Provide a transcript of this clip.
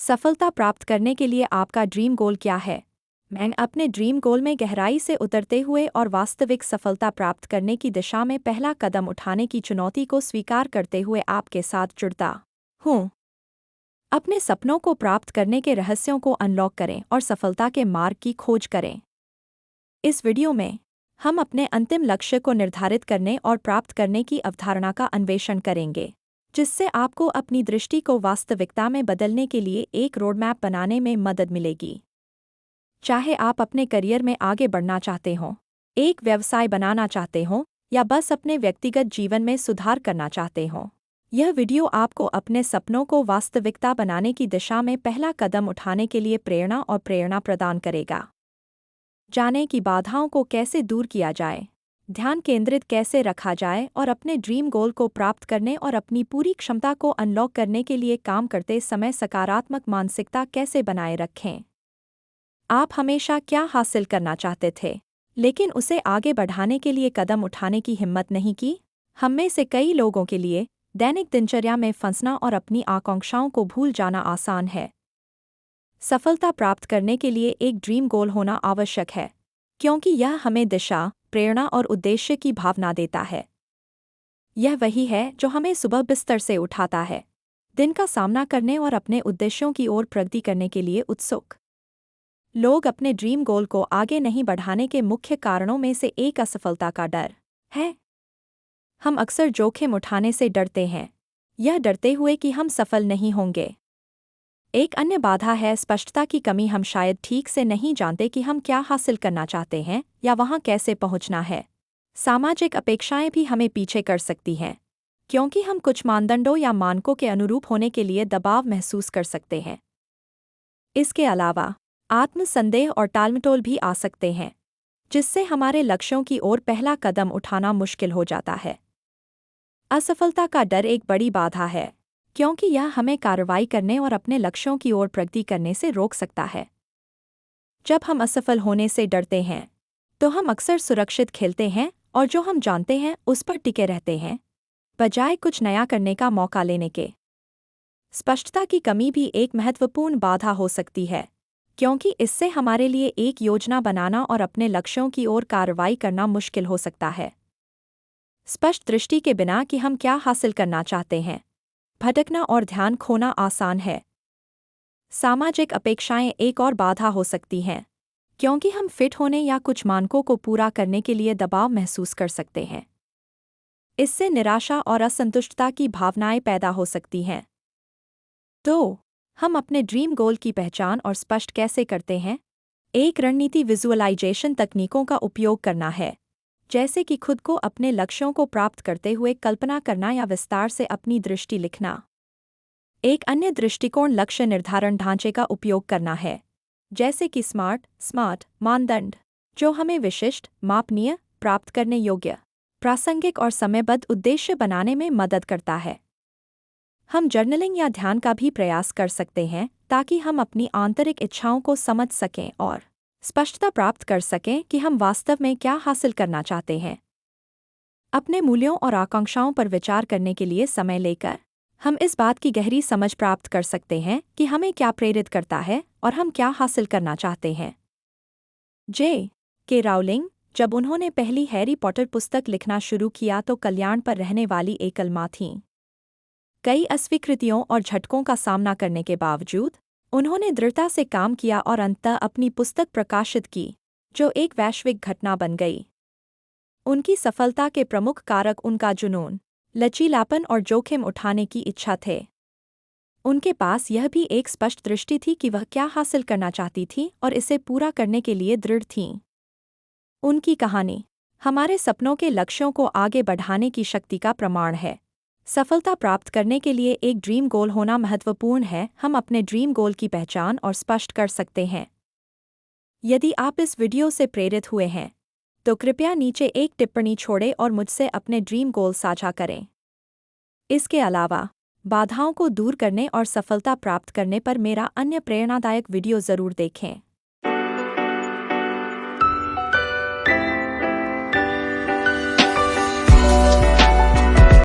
सफलता प्राप्त करने के लिए आपका ड्रीम गोल क्या है? मैं अपने ड्रीम गोल में गहराई से उतरते हुए और वास्तविक सफलता प्राप्त करने की दिशा में पहला कदम उठाने की चुनौती को स्वीकार करते हुए आपके साथ जुड़ता हूँ। अपने सपनों को प्राप्त करने के रहस्यों को अनलॉक करें और सफलता के मार्ग की खोज करें। इस वीडियो में हम अपने अंतिम लक्ष्य को निर्धारित करने और प्राप्त करने की अवधारणा का अन्वेषण करेंगे, जिससे आपको अपनी दृष्टि को वास्तविकता में बदलने के लिए एक रोडमैप बनाने में मदद मिलेगी। चाहे आप अपने करियर में आगे बढ़ना चाहते हों, एक व्यवसाय बनाना चाहते हों या बस अपने व्यक्तिगत जीवन में सुधार करना चाहते हों, यह वीडियो आपको अपने सपनों को वास्तविकता बनाने की दिशा में पहला कदम उठाने के लिए प्रेरणा प्रदान करेगा। जानें कि बाधाओं को कैसे दूर किया जाए, ध्यान केंद्रित कैसे रखा जाए और अपने ड्रीम गोल को प्राप्त करने और अपनी पूरी क्षमता को अनलॉक करने के लिए काम करते समय सकारात्मक मानसिकता कैसे बनाए रखें। आप हमेशा क्या हासिल करना चाहते थे, लेकिन उसे आगे बढ़ाने के लिए कदम उठाने की हिम्मत नहीं की? हम में से कई लोगों के लिए दैनिक दिनचर्या में फंसना और अपनी आकांक्षाओं को भूल जाना आसान है। सफलता प्राप्त करने के लिए एक ड्रीम गोल होना आवश्यक है, क्योंकि यह हमें दिशा, प्रेरणा और उद्देश्य की भावना देता है। यह वही है जो हमें सुबह बिस्तर से उठाता है, दिन का सामना करने और अपने उद्देश्यों की ओर प्रगति करने के लिए उत्सुक। लोग अपने ड्रीम गोल को आगे नहीं बढ़ाने के मुख्य कारणों में से एक असफलता का डर है। हम अक्सर जोखिम उठाने से डरते हैं, यह डरते हुए कि हम सफल नहीं होंगे। एक अन्य बाधा है स्पष्टता की कमी। हम शायद ठीक से नहीं जानते कि हम क्या हासिल करना चाहते हैं या वहां कैसे पहुंचना है। सामाजिक अपेक्षाएं भी हमें पीछे कर सकती हैं, क्योंकि हम कुछ मानदंडों या मानकों के अनुरूप होने के लिए दबाव महसूस कर सकते हैं। इसके अलावा आत्मसंदेह और टालमटोल भी आ सकते हैं, जिससे हमारे लक्ष्यों की ओर पहला कदम उठाना मुश्किल हो जाता है। असफलता का डर एक बड़ी बाधा है, क्योंकि यह हमें कार्रवाई करने और अपने लक्ष्यों की ओर प्रगति करने से रोक सकता है। जब हम असफल होने से डरते हैं, तो हम अक्सर सुरक्षित खेलते हैं और जो हम जानते हैं उस पर टिके रहते हैं, बजाय कुछ नया करने का मौका लेने के। स्पष्टता की कमी भी एक महत्वपूर्ण बाधा हो सकती है, क्योंकि इससे हमारे लिए एक योजना बनाना और अपने लक्ष्यों की ओर कार्रवाई करना मुश्किल हो सकता है। स्पष्ट दृष्टि के बिना कि हम क्या हासिल करना चाहते हैं, भटकना और ध्यान खोना आसान है। सामाजिक अपेक्षाएं एक और बाधा हो सकती हैं, क्योंकि हम फिट होने या कुछ मानकों को पूरा करने के लिए दबाव महसूस कर सकते हैं। इससे निराशा और असंतुष्टता की भावनाएं पैदा हो सकती हैं। तो हम अपने ड्रीम गोल की पहचान और स्पष्ट कैसे करते हैं? एक रणनीति विजुअलाइजेशन तकनीकों का उपयोग करना है, जैसे कि खुद को अपने लक्ष्यों को प्राप्त करते हुए कल्पना करना या विस्तार से अपनी दृष्टि लिखना। एक अन्य दृष्टिकोण लक्ष्य निर्धारण ढांचे का उपयोग करना है, जैसे कि स्मार्ट मानदंड, जो हमें विशिष्ट, मापनीय, प्राप्त करने योग्य, प्रासंगिक और समयबद्ध उद्देश्य बनाने में मदद करता है। हम जर्नलिंग या ध्यान का भी प्रयास कर सकते हैं, ताकि हम अपनी आंतरिक इच्छाओं को समझ सकें और स्पष्टता प्राप्त कर सकें कि हम वास्तव में क्या हासिल करना चाहते हैं। अपने मूल्यों और आकांक्षाओं पर विचार करने के लिए समय लेकर हम इस बात की गहरी समझ प्राप्त कर सकते हैं कि हमें क्या प्रेरित करता है और हम क्या हासिल करना चाहते हैं। J.K. राउलिंग, जब उन्होंने पहली हैरी पॉटर पुस्तक लिखना शुरू किया तो कल्याण पर रहने वाली एकल मां थीं। कई अस्वीकृतियों और झटकों का सामना करने के बावजूद उन्होंने दृढ़ता से काम किया और अंततः अपनी पुस्तक प्रकाशित की, जो एक वैश्विक घटना बन गई। उनकी सफलता के प्रमुख कारक उनका जुनून, लचीलापन और जोखिम उठाने की इच्छा थे। उनके पास यह भी एक स्पष्ट दृष्टि थी कि वह क्या हासिल करना चाहती थी और इसे पूरा करने के लिए दृढ़ थीं। उनकी कहानी हमारे सपनों के लक्ष्यों को आगे बढ़ाने की शक्ति का प्रमाण है। सफलता प्राप्त करने के लिए एक ड्रीम गोल होना महत्वपूर्ण है। हम अपने ड्रीम गोल की पहचान और स्पष्ट कर सकते हैं। यदि आप इस वीडियो से प्रेरित हुए हैं, तो कृपया नीचे एक टिप्पणी छोड़ें और मुझसे अपने ड्रीम गोल साझा करें। इसके अलावा बाधाओं को दूर करने और सफलता प्राप्त करने पर मेरा अन्य प्रेरणादायक वीडियो ज़रूर देखें।